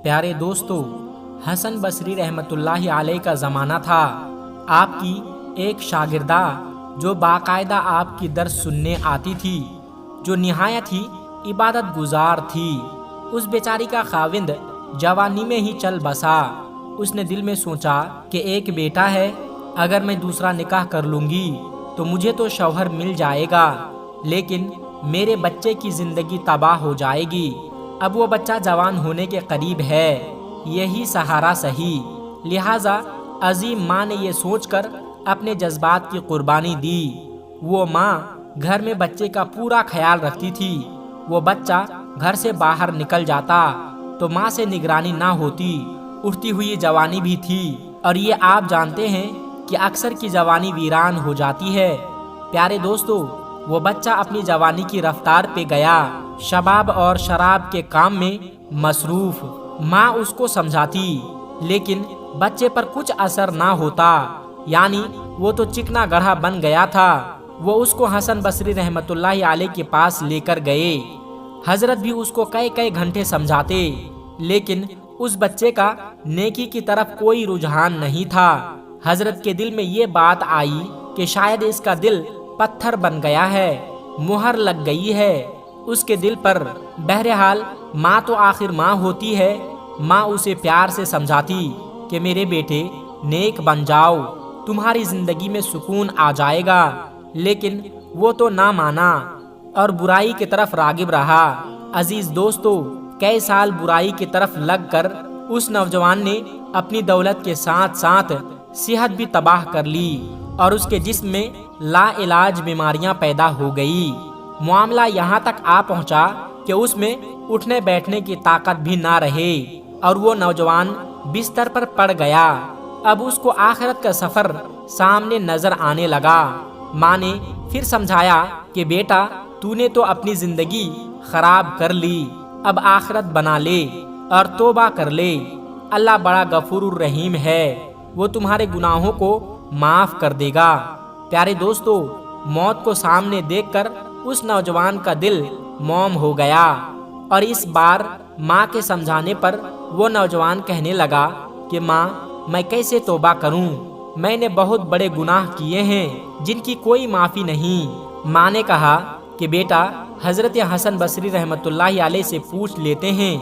پیارے دوستو، حسن بصری رحمۃ اللہ علیہ کا زمانہ تھا۔ آپ کی ایک شاگردہ جو باقاعدہ آپ کی درس سننے آتی تھی، جو نہایت ہی عبادت گزار تھی، اس بیچاری کا خاوند جوانی میں ہی چل بسا۔ اس نے دل میں سوچا کہ ایک بیٹا ہے، اگر میں دوسرا نکاح کر لوں گی تو مجھے تو شوہر مل جائے گا، لیکن میرے بچے کی زندگی تباہ ہو جائے گی۔ اب وہ بچہ جوان ہونے کے قریب ہے، یہی سہارا صحیح۔ لہٰذا عظیم ماں نے یہ سوچ کر اپنے جذبات کی قربانی دی۔ وہ ماں گھر میں بچے کا پورا خیال رکھتی تھی۔ وہ بچہ گھر سے باہر نکل جاتا تو ماں سے نگرانی نہ ہوتی۔ اٹھتی ہوئی جوانی بھی تھی، اور یہ آپ جانتے ہیں کہ اکثر کی جوانی ویران ہو جاتی ہے۔ پیارے دوستو، وہ بچہ اپنی جوانی کی رفتار پہ گیا، شباب اور شراب کے کام میں مصروف۔ ماں اس کو سمجھاتی، لیکن بچے پر کچھ اثر نہ ہوتا، یعنی وہ تو چکنا گڑھا بن گیا تھا۔ وہ اس کو حسن بصری رحمۃ اللہ علیہ کے پاس لے کر گئے۔ حضرت بھی اس کو کئی گھنٹے سمجھاتے، لیکن اس بچے کا نیکی کی طرف کوئی رجحان نہیں تھا۔ حضرت کے دل میں یہ بات آئی کہ شاید اس کا دل پتھر بن گیا ہے، مہر لگ گئی ہے اس کے دل پر۔ بہرحال ماں تو آخر ماں ہوتی ہے۔ ماں اسے پیار سے سمجھاتی کہ میرے بیٹے نیک بن جاؤ، تمہاری زندگی میں سکون آ جائے گا، لیکن وہ تو نہ مانا اور برائی کی طرف راغب رہا۔ عزیز دوستو، کئی سال برائی کی طرف لگ کر اس نوجوان نے اپنی دولت کے ساتھ ساتھ صحت بھی تباہ کر لی، اور اس کے جسم میں لا علاج بیماریاں پیدا ہو گئی۔ معاملہ یہاں تک آ پہنچا کہ اس میں اٹھنے بیٹھنے کی طاقت بھی نہ رہے، اور وہ نوجوان بستر پر پڑ گیا۔ اب اس کو آخرت کا سفر سامنے نظر آنے لگا۔ ماں نے پھر سمجھایا کہ بیٹا، تو نے تو اپنی زندگی خراب کر لی، اب آخرت بنا لے اور توبہ کر لے۔ اللہ بڑا غفور الرحیم ہے، وہ تمہارے گناہوں کو معاف کر دے گا۔ پیارے دوستو، موت کو سامنے دیکھ کر اس نوجوان کا دل موم ہو گیا، اور اس بار ماں کے سمجھانے پر وہ نوجوان کہنے لگا کہ ماں، میں کیسے توبہ کروں؟ میں نے بہت بڑے گناہ کیے ہیں جن کی کوئی معافی نہیں۔ ماں نے کہا کہ بیٹا، حضرت حسن بصری رحمۃ اللہ علیہ سے پوچھ لیتے ہیں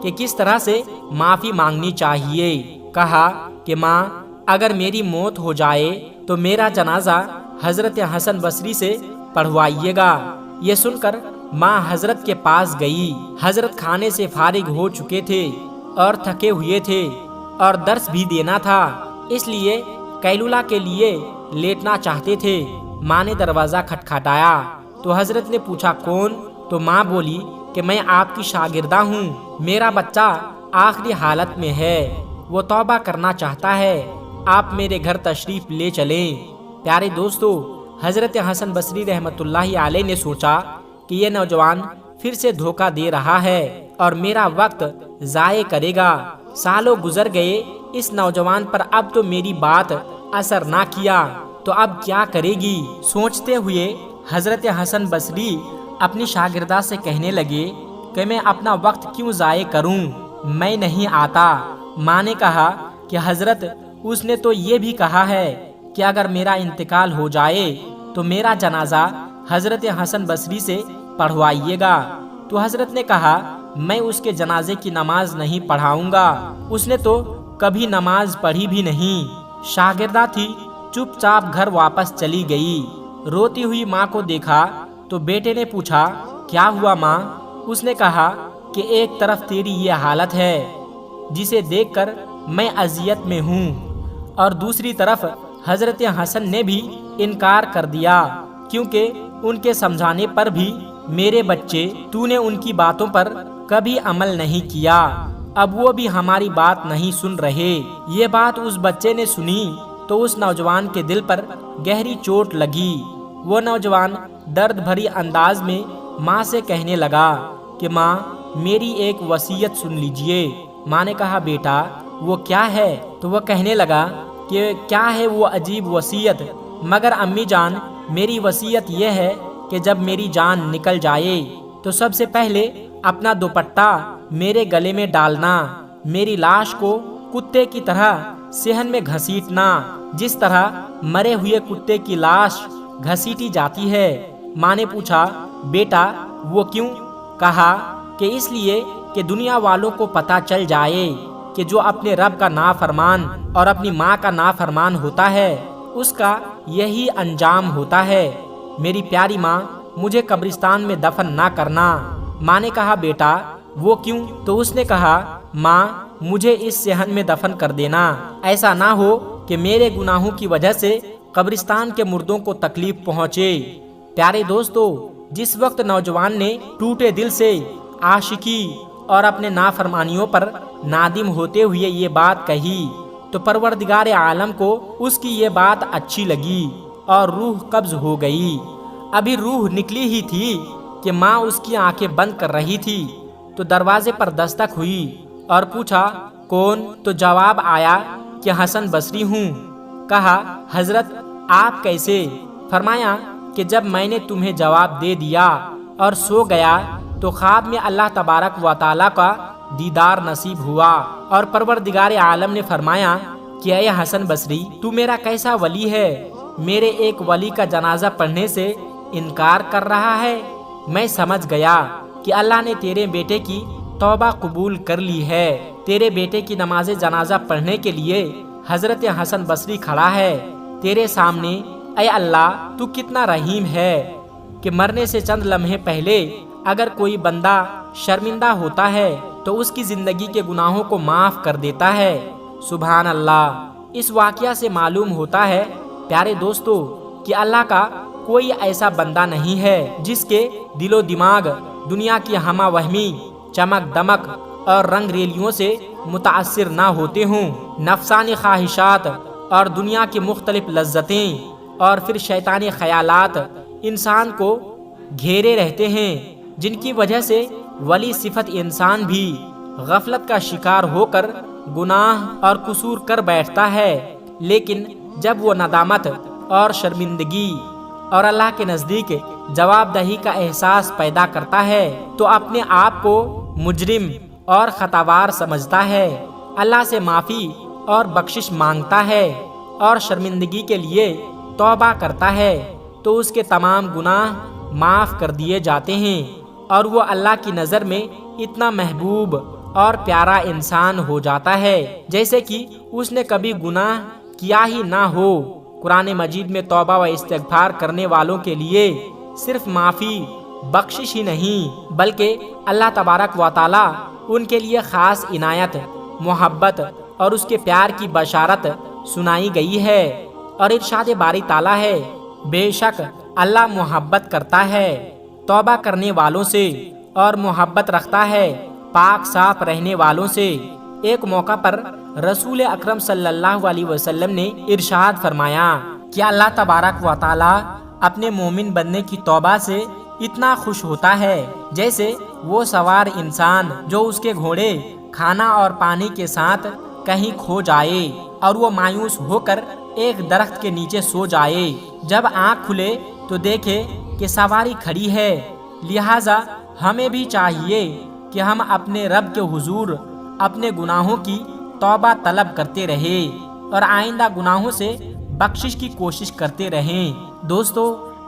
کہ کس طرح سے معافی مانگنی چاہیے۔ کہا کہ ماں، اگر میری موت ہو جائے تو میرا جنازہ حضرت حسن بصری سے پڑھوائیے گا۔ یہ سن کر ماں حضرت کے پاس گئی۔ حضرت کھانے سے فارغ ہو چکے تھے اور تھکے ہوئے تھے، اور درس بھی دینا تھا، اس لیے قیلولہ کے لیے لیٹنا چاہتے تھے۔ ماں نے دروازہ کھٹکھٹایا تو حضرت نے پوچھا کون؟ تو ماں بولی کہ میں آپ کی شاگردہ ہوں، میرا بچہ آخری حالت میں ہے، وہ توبہ کرنا چاہتا ہے، آپ میرے گھر تشریف لے چلیں۔ پیارے دوستو، حضرت حسن بصری رحمۃ اللہ علیہ نے سوچا کہ یہ نوجوان پھر سے دھوکہ دے رہا ہے اور میرا وقت ضائع کرے گا۔ سالوں گزر گئے، اس نوجوان پر اب تو میری بات اثر نہ کیا، تو اب کیا کرے گی؟ سوچتے ہوئے حضرت حسن بصری اپنی شاگردہ سے کہنے لگے کہ میں اپنا وقت کیوں ضائع کروں، میں نہیں آتا۔ ماں نے کہا کہ حضرت، اس نے تو یہ بھی کہا ہے کہ اگر میرا انتقال ہو جائے تو میرا جنازہ حضرت حسن بصری سے پڑھوائیے گا۔ تو حضرت نے کہا میں اس کے جنازے کی نماز نہیں پڑھاؤں گا، اس نے تو کبھی نماز پڑھی بھی نہیں۔ شاگردہ تھی، چپ چاپ گھر واپس چلی گئی۔ روتی ہوئی ماں کو دیکھا تو بیٹے نے پوچھا کیا ہوا ماں؟ اس نے کہا کہ ایک طرف تیری یہ حالت ہے جسے دیکھ کر میں اذیت میں ہوں، اور دوسری طرف حضرت حسن نے بھی انکار کر دیا، کیونکہ ان کے سمجھانے پر بھی میرے بچے، تو نے ان کی باتوں پر کبھی عمل نہیں کیا، اب وہ بھی ہماری بات نہیں سن رہے۔ یہ بات اس بچے نے سنی تو اس نوجوان کے دل پر گہری چوٹ لگی۔ وہ نوجوان درد بھری انداز میں ماں سے کہنے لگا کہ ماں، میری ایک وصیت سن لیجئے۔ ماں نے کہا بیٹا، وہ کیا ہے؟ تو وہ کہنے لگا کہ کیا ہے وہ عجیب وصیت؟ مگر امی جان، میری وصیت یہ ہے کہ جب میری جان نکل جائے تو سب سے پہلے اپنا دوپٹہ میرے گلے میں ڈالنا، میری لاش کو کتے کی طرح صحن میں گھسیٹنا، جس طرح مرے ہوئے کتے کی لاش گھسیٹی جاتی ہے۔ ماں نے پوچھا، بیٹا وہ کیوں؟ کہا کہ اس لیے کہ دنیا والوں کو پتہ چل جائے کہ جو اپنے رب کا نافرمان اور اپنی ماں کا نافرمان ہوتا ہے اس کا یہی انجام ہوتا ہے۔ میری پیاری ماں، مجھے قبرستان میں دفن نہ کرنا۔ ماں نے کہا، بیٹا وہ کیوں؟ تو اس نے کہا، ماں مجھے اس صحن میں دفن کر دینا، ایسا نہ ہو کہ میرے گناہوں کی وجہ سے قبرستان کے مردوں کو تکلیف پہنچے۔ پیارے دوستو، جس وقت نوجوان نے ٹوٹے دل سے عاشقی اور اپنے نافرمانیوں پر نادم ہوتے ہوئے یہ بات کہی تو پروردگار عالم کو اس کی یہ بات اچھی لگی اور روح قبض ہو گئی۔ ابھی روح نکلی ہی تھی کہ ماں اس کی آنکھیں بند کر رہی تھی تو دروازے پر دستک ہوئی اور پوچھا، کون؟ تو جواب آیا کہ حسن بصری ہوں۔ کہا، حضرت آپ کیسے؟ فرمایا کہ جب میں نے تمہیں جواب دے دیا اور سو گیا تو خواب میں اللہ تبارک و تعالیٰ کا دیدار نصیب ہوا اور پروردگار عالم نے فرمایا کہ اے حسن بصری، تو میرا کیسا ولی ہے، میرے ایک ولی کا جنازہ پڑھنے سے انکار کر رہا ہے۔ میں سمجھ گیا کہ اللہ نے تیرے بیٹے کی توبہ قبول کر لی ہے۔ تیرے بیٹے کی نماز جنازہ پڑھنے کے لیے حضرت حسن بصری کھڑا ہے تیرے سامنے۔ اے اللہ، تو کتنا رحیم ہے کہ مرنے سے چند لمحے پہلے اگر کوئی بندہ شرمندہ ہوتا ہے تو اس کی زندگی کے گناہوں کو معاف کر دیتا ہے۔ سبحان اللہ۔ اس واقعہ سے معلوم ہوتا ہے پیارے دوستو کہ اللہ کا کوئی ایسا بندہ نہیں ہے جس کے دل و دماغ دنیا کی ہمہ وہمی، چمک دمک اور رنگ ریلیوں سے متاثر نہ ہوتے ہوں۔ نفسانی خواہشات اور دنیا کی مختلف لذتیں اور پھر شیطانی خیالات انسان کو گھیرے رہتے ہیں، جن کی وجہ سے ولی صفت انسان بھی غفلت کا شکار ہو کر گناہ اور قصور کر بیٹھتا ہے۔ لیکن جب وہ ندامت اور شرمندگی اور اللہ کے نزدیک جواب دہی کا احساس پیدا کرتا ہے تو اپنے آپ کو مجرم اور خطاوار سمجھتا ہے، اللہ سے معافی اور بخشش مانگتا ہے اور شرمندگی کے لیے توبہ کرتا ہے تو اس کے تمام گناہ معاف کر دیے جاتے ہیں اور وہ اللہ کی نظر میں اتنا محبوب اور پیارا انسان ہو جاتا ہے جیسے کہ اس نے کبھی گناہ کیا ہی نہ ہو۔ قرآن مجید میں توبہ و استغفار کرنے والوں کے لیے صرف معافی بخشش ہی نہیں بلکہ اللہ تبارک و تعالیٰ ان کے لیے خاص عنایت، محبت اور اس کے پیار کی بشارت سنائی گئی ہے۔ اور ارشاد باری تعالیٰ ہے، بے شک اللہ محبت کرتا ہے توبہ کرنے والوں سے اور محبت رکھتا ہے پاک صاف رہنے والوں سے۔ ایک موقع پر رسول اکرم صلی اللہ علیہ وسلم نے ارشاد فرمایا کہ اللہ تبارک و تعالیٰ اپنے مومن بندے کی توبہ سے اتنا خوش ہوتا ہے جیسے وہ سوار انسان جو اس کے گھوڑے کھانا اور پانی کے ساتھ کہیں کھو جائے اور وہ مایوس ہو کر ایک درخت کے نیچے سو جائے، جب آنکھ کھلے تو دیکھے کہ سواری کھڑی ہے۔ لہٰذا ہمیں بھی چاہیے کہ ہم اپنے رب کے حضور اپنے گناہوں کی توبہ طلب کرتے رہیں اور آئندہ گناہوں سے بخشش کی کوشش کرتے رہیں۔ دوستو،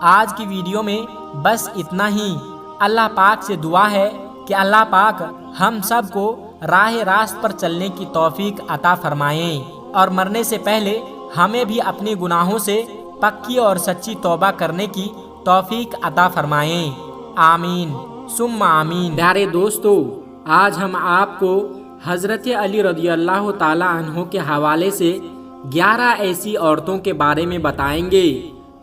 آج کی ویڈیو میں بس اتنا ہی۔ اللہ پاک سے دعا ہے کہ اللہ پاک ہم سب کو راہ راست پر چلنے کی توفیق عطا فرمائیں اور مرنے سے پہلے ہمیں بھی اپنے گناہوں سے پکی اور سچی توبہ کرنے کی توفیق عطا فرمائیں۔ آمین ثم آمین۔ پیارے دوستو، آج ہم آپ کو حضرت علی رضی اللہ تعالی عنہ کے حوالے سے 11 ایسی عورتوں کے بارے میں بتائیں گے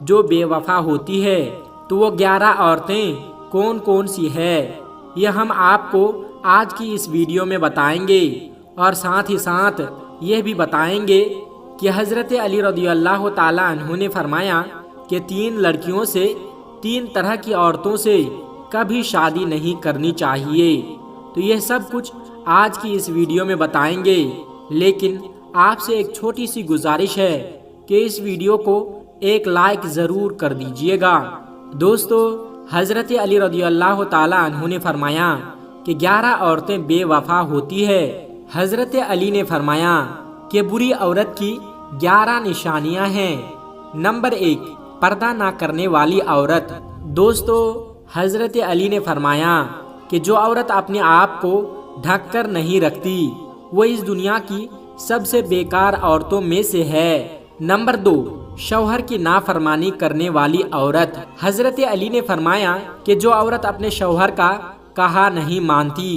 جو بے وفا ہوتی ہے۔ تو وہ 11 عورتیں کون کون سی ہے یہ ہم آپ کو آج کی اس ویڈیو میں بتائیں گے، اور ساتھ ہی ساتھ یہ بھی بتائیں گے کہ حضرت علی رضی اللہ تعالی عنہ نے فرمایا کہ 3 لڑکیوں سے 3 طرح کی عورتوں سے کبھی شادی نہیں کرنی چاہیے۔ تو یہ سب کچھ آج کی اس ویڈیو میں بتائیں گے، لیکن آپ سے ایک چھوٹی سی گزارش ہے کہ اس ویڈیو کو ایک لائک ضرور کر دیجئے گا۔ دوستو، حضرت علی رضی اللہ تعالی عنہ نے فرمایا کہ 11 عورتیں بے وفا ہوتی ہے۔ حضرت علی نے فرمایا کہ بری عورت کی 11 نشانیاں ہیں۔ نمبر 1، پردہ نہ کرنے والی عورت۔ دوستو، حضرت علی نے فرمایا کہ جو عورت اپنے آپ کو ڈھک کر نہیں رکھتی وہ اس دنیا کی سب سے بیکار عورتوں میں سے ہے۔ نمبر 2، شوہر کی نافرمانی کرنے والی عورت۔ حضرت علی نے فرمایا کہ جو عورت اپنے شوہر کا کہا نہیں مانتی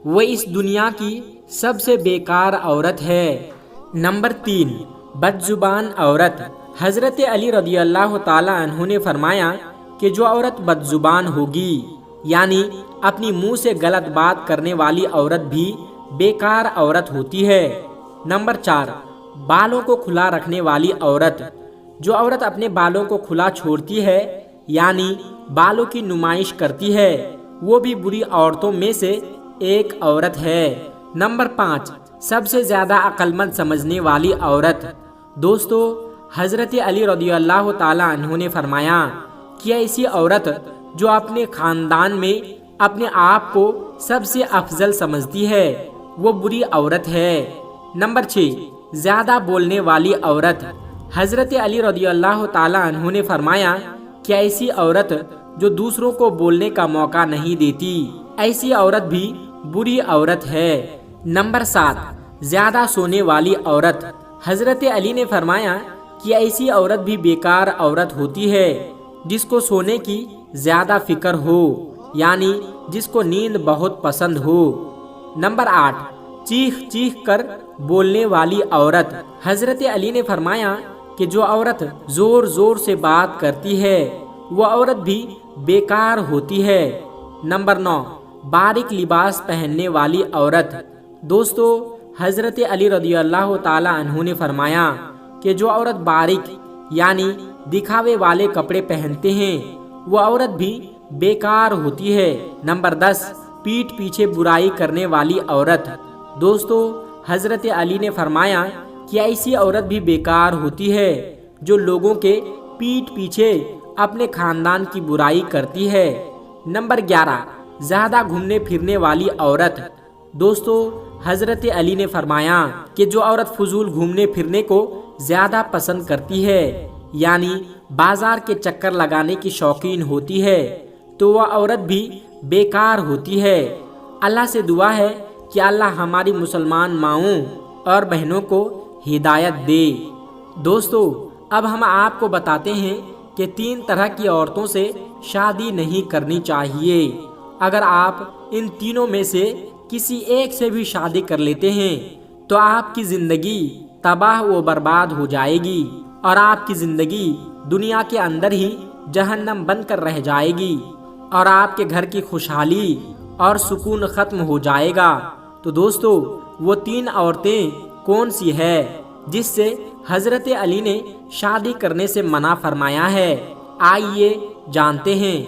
وہ اس دنیا کی سب سے بیکار عورت ہے۔ نمبر 3، بد زبان عورت۔ حضرت علی رضی اللہ تعالی عنہ نے فرمایا کہ جو عورت بد زبان ہوگی، یعنی اپنی منہ سے غلط بات کرنے والی عورت بھی بیکار عورت ہوتی ہے۔ نمبر 4، بالوں کو کھلا رکھنے والی عورت۔ جو عورت اپنے بالوں کو کھلا چھوڑتی ہے، یعنی بالوں کی نمائش کرتی ہے، وہ بھی بری عورتوں میں سے ایک عورت ہے۔ نمبر 5، سب سے زیادہ عقل مند سمجھنے والی عورت۔ دوستو، حضرت علی رضی اللہ تعالی عنہ نے فرمایا کہ ایسی عورت جو اپنے خاندان میں اپنے آپ کو سب سے افضل سمجھتی ہے وہ بری عورت ہے۔ نمبر 6، زیادہ بولنے والی عورت۔ حضرت علی رضی اللہ تعالی عنہ نے فرمایا کہ ایسی عورت جو دوسروں کو بولنے کا موقع نہیں دیتی، ایسی عورت بھی بری عورت ہے۔ نمبر 7، زیادہ سونے والی عورت۔ حضرت علی نے فرمایا کہ ایسی عورت بھی بیکار عورت ہوتی ہے جس کو سونے کی زیادہ فکر ہو، یعنی جس کو نیند بہت پسند ہو۔ نمبر 8، چیخ چیخ کر بولنے والی عورت۔ حضرت علی نے فرمایا کہ جو عورت زور زور سے بات کرتی ہے وہ عورت بھی بیکار ہوتی ہے۔ نمبر 9، باریک لباس پہننے والی عورت۔ دوستو، حضرت علی رضی اللہ تعالی عنہ نے فرمایا کہ جو عورت باریک یعنی دکھاوے والے کپڑے پہنتے ہیں وہ عورت بھی بیکار ہوتی ہے۔ نمبر 10، پیٹھ پیچھے برائی کرنے والی عورت۔ دوستو، حضرت علی نے فرمایا کہ ایسی عورت بھی بیکار ہوتی ہے جو لوگوں کے پیٹھ پیچھے اپنے خاندان کی برائی کرتی ہے۔ نمبر 11، زیادہ گھومنے پھرنے والی عورت۔ دوستو، حضرت علی نے فرمایا کہ جو عورت فضول گھومنے پھرنے کو زیادہ پسند کرتی ہے، یعنی بازار کے چکر لگانے کی شوقین ہوتی ہے، تو وہ عورت بھی بیکار ہوتی ہے۔ اللہ سے دعا ہے کہ اللہ ہماری مسلمان ماؤں اور بہنوں کو ہدایت دے۔ دوستو، اب ہم آپ کو بتاتے ہیں کہ 3 طرح کی عورتوں سے شادی نہیں کرنی چاہیے۔ اگر آپ ان تینوں میں سے کسی ایک سے بھی شادی کر لیتے ہیں تو آپ کی زندگی تباہ و برباد ہو جائے گی اور آپ کی زندگی دنیا کے اندر ہی جہنم بن کر رہ جائے گی اور آپ کے گھر کی خوشحالی اور سکون ختم ہو جائے گا۔ تو دوستو، وہ 3 عورتیں کون سی ہے جس سے حضرت علی نے شادی کرنے سے منع فرمایا ہے؟ آئیے جانتے ہیں۔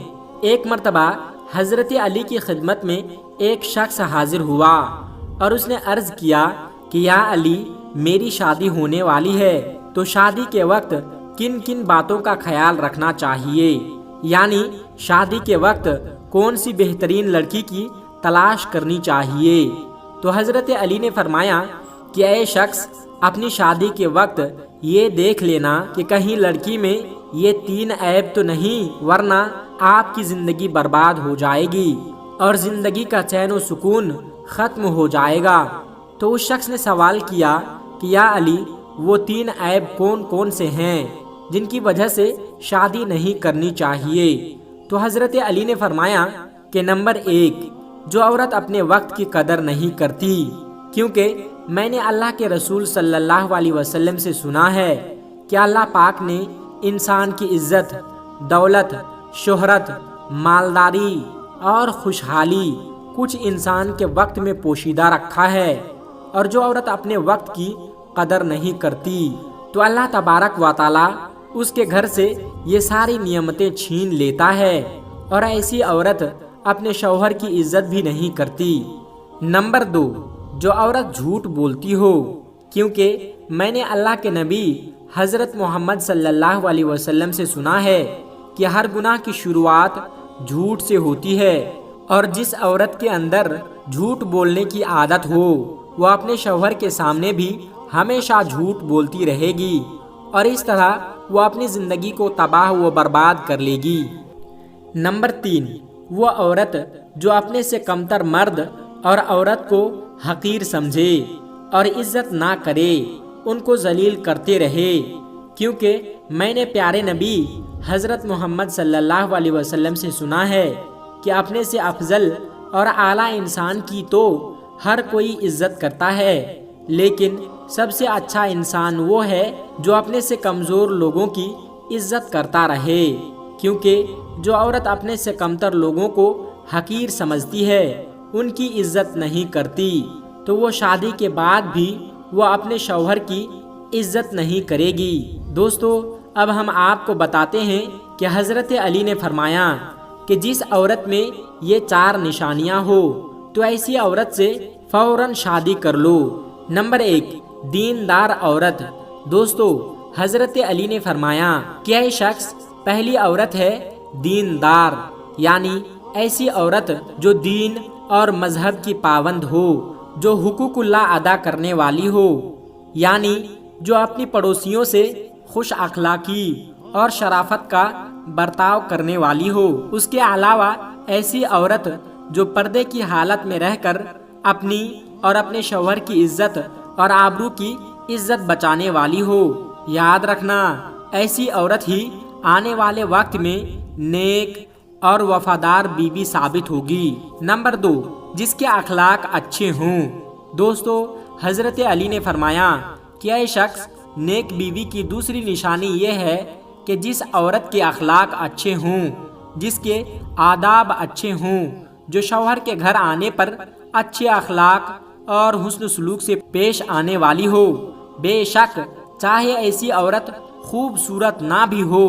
ایک مرتبہ حضرت علی کی خدمت میں ایک شخص حاضر ہوا اور اس نے عرض کیا کہ یا علی، میری شادی ہونے والی ہے، تو شادی کے وقت کن کن باتوں کا خیال رکھنا چاہیے؟ یعنی شادی کے وقت کون سی بہترین لڑکی کی تلاش کرنی چاہیے؟ تو حضرت علی نے فرمایا کہ اے شخص، اپنی شادی کے وقت یہ دیکھ لینا کہ کہیں لڑکی میں یہ 3 عیب تو نہیں، ورنہ آپ کی زندگی برباد ہو جائے گی اور زندگی کا چین و سکون ختم ہو جائے گا۔ تو اس شخص نے سوال کیا کہ یا علی، وہ 3 عیب کون کون سے ہیں جن کی وجہ سے شادی نہیں کرنی چاہیے؟ تو حضرت علی نے فرمایا کہ نمبر 1، جو عورت اپنے وقت کی قدر نہیں کرتی، کیونکہ میں نے اللہ کے رسول صلی اللہ علیہ وسلم سے سنا ہے کہ اللہ پاک نے انسان کی عزت، دولت، شہرت، مالداری اور خوشحالی کچھ انسان کے وقت میں پوشیدہ رکھا ہے، اور جو عورت اپنے وقت کی قدر نہیں کرتی تو اللہ تبارک و تعالی اس کے گھر سے یہ ساری نعمتیں چھین لیتا ہے، اور ایسی عورت اپنے شوہر کی عزت بھی نہیں کرتی۔ نمبر 2، جو عورت جھوٹ بولتی ہو، کیونکہ میں نے اللہ کے نبی حضرت محمد صلی اللہ علیہ وسلم سے سنا ہے کہ ہر گناہ کی شروعات جھوٹ سے ہوتی ہے، اور جس عورت کے اندر جھوٹ بولنے کی عادت ہو وہ اپنے شوہر کے سامنے بھی ہمیشہ جھوٹ بولتی رہے گی اور اس طرح وہ اپنی زندگی کو تباہ و برباد کر لے گی۔ نمبر 3، وہ عورت جو اپنے سے کمتر مرد اور عورت کو حقیر سمجھے اور عزت نہ کرے، ان کو ذلیل کرتے رہے، کیونکہ میں نے پیارے نبی حضرت محمد صلی اللہ علیہ وسلم سے سنا ہے کہ اپنے سے افضل اور اعلیٰ انسان کی تو ہر کوئی عزت کرتا ہے، لیکن سب سے اچھا انسان وہ ہے جو اپنے سے کمزور لوگوں کی عزت کرتا رہے، کیونکہ جو عورت اپنے سے کمتر لوگوں کو حقیر سمجھتی ہے، ان کی عزت نہیں کرتی، تو وہ شادی کے بعد بھی وہ اپنے شوہر کی عزت نہیں کرے گی۔ دوستو، اب ہم آپ کو بتاتے ہیں کہ حضرت علی نے فرمایا کہ جس عورت میں یہ 4 نشانیاں ہو تو ایسی عورت سے فوراً شادی کر لو۔ نمبر 1، دیندار عورت۔ دوستو، حضرت علی نے فرمایا کہ یہ شخص پہلی عورت ہے دیندار، یعنی ایسی عورت جو دین اور مذہب کی پابند ہو، جو حقوق اللہ ادا کرنے والی ہو، یعنی جو اپنی پڑوسیوں سے خوش اخلاقی اور شرافت کا برتاؤ کرنے والی ہو۔ اس کے علاوہ ایسی عورت جو پردے کی حالت میں رہ کر اپنی اور اپنے شوہر کی عزت اور آبرو کی عزت بچانے والی ہو۔ یاد رکھنا، ایسی عورت ہی آنے والے وقت میں نیک اور وفادار بیوی ثابت ہوگی۔ نمبر 2، جس کے اخلاق اچھے ہوں۔ دوستو، حضرت علی نے فرمایا کہ یہ شخص نیک بیوی کی دوسری نشانی یہ ہے کہ جس عورت کے اخلاق اچھے ہوں، جس کے آداب اچھے ہوں، جو شوہر کے گھر آنے پر اچھے اخلاق اور حسن سلوک سے پیش آنے والی ہو۔ بے شک چاہے ایسی عورت خوبصورت نہ بھی ہو،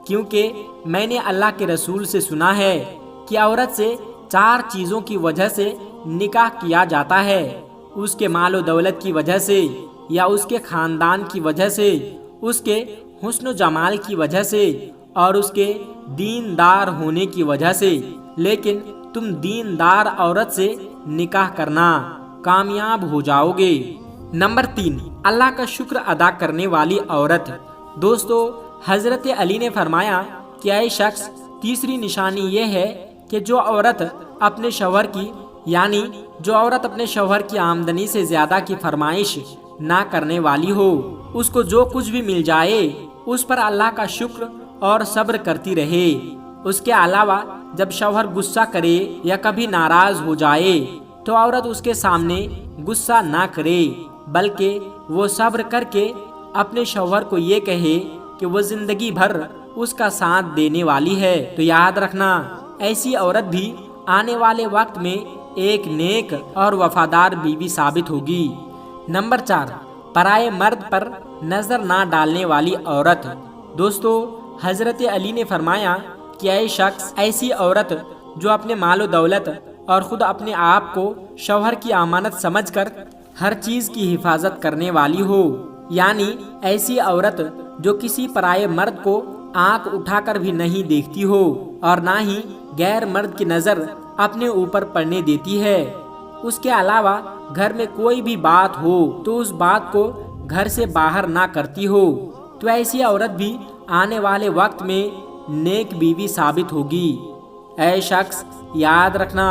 کیونکہ میں نے اللہ کے رسول سے سنا ہے کہ عورت سے 4 چیزوں کی وجہ سے نکاح کیا جاتا ہے، اس کے مال و دولت کی وجہ سے، یا اس کے خاندان کی وجہ سے، اس کے حسن و جمال کی وجہ سے، اور اس کے دیندار ہونے کی وجہ سے۔ لیکن تم دیندار عورت سے نکاح کرنا، کامیاب ہو جاؤ گے۔ نمبر 3، اللہ کا شکر ادا کرنے والی عورت۔ دوستو، حضرت علی نے فرمایا کہ یہ شخص تیسری نشانی یہ ہے کہ جو عورت اپنے شوہر کی، یعنی جو عورت اپنے شوہر کی آمدنی سے زیادہ کی فرمائش نہ کرنے والی ہو، اس کو جو کچھ بھی مل جائے اس پر اللہ کا شکر اور صبر کرتی رہے۔ اس کے علاوہ جب شوہر غصہ کرے یا کبھی ناراض ہو جائے تو عورت اس کے سامنے غصہ نہ کرے، بلکہ وہ صبر کر کے اپنے شوہر کو یہ کہے کہ وہ زندگی بھر اس کا ساتھ دینے والی ہے۔ تو یاد رکھنا، ایسی عورت بھی آنے والے وقت میں ایک نیک اور وفادار بیوی ثابت ہوگی۔ نمبر 4، پرائے مرد پر نظر نہ ڈالنے والی عورت۔ دوستو، حضرت علی نے فرمایا کہ یہ شخص ایسی عورت جو اپنے مال و دولت اور خود اپنے آپ کو شوہر کی امانت سمجھ کر ہر چیز کی حفاظت کرنے والی ہو، یعنی ایسی عورت جو کسی پرائے مرد کو آنکھ اٹھا کر بھی نہیں دیکھتی ہو اور نہ ہی غیر مرد کی نظر اپنے اوپر پڑنے دیتی ہے۔ اس کے علاوہ گھر میں کوئی بھی بات ہو تو اس بات کو گھر سے باہر نہ کرتی ہو، تو ایسی عورت بھی آنے والے وقت میں نیک بیوی ثابت ہوگی۔ اے شخص، یاد رکھنا،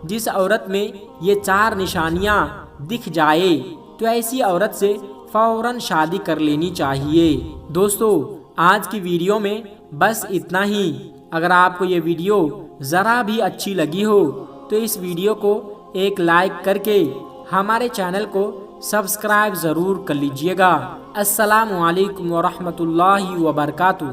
جس عورت میں یہ 4 نشانیاں دکھ جائے تو ایسی عورت سے فوراً شادی کر لینی چاہیے۔ دوستو، آج کی ویڈیو میں بس اتنا ہی۔ اگر آپ کو یہ ویڈیو ذرا بھی اچھی لگی ہو تو اس ویڈیو کو ایک لائک کر کے ہمارے چینل کو سبسکرائب ضرور کر لیجئے گا۔ السلام علیکم ورحمۃ اللہ وبرکاتہ۔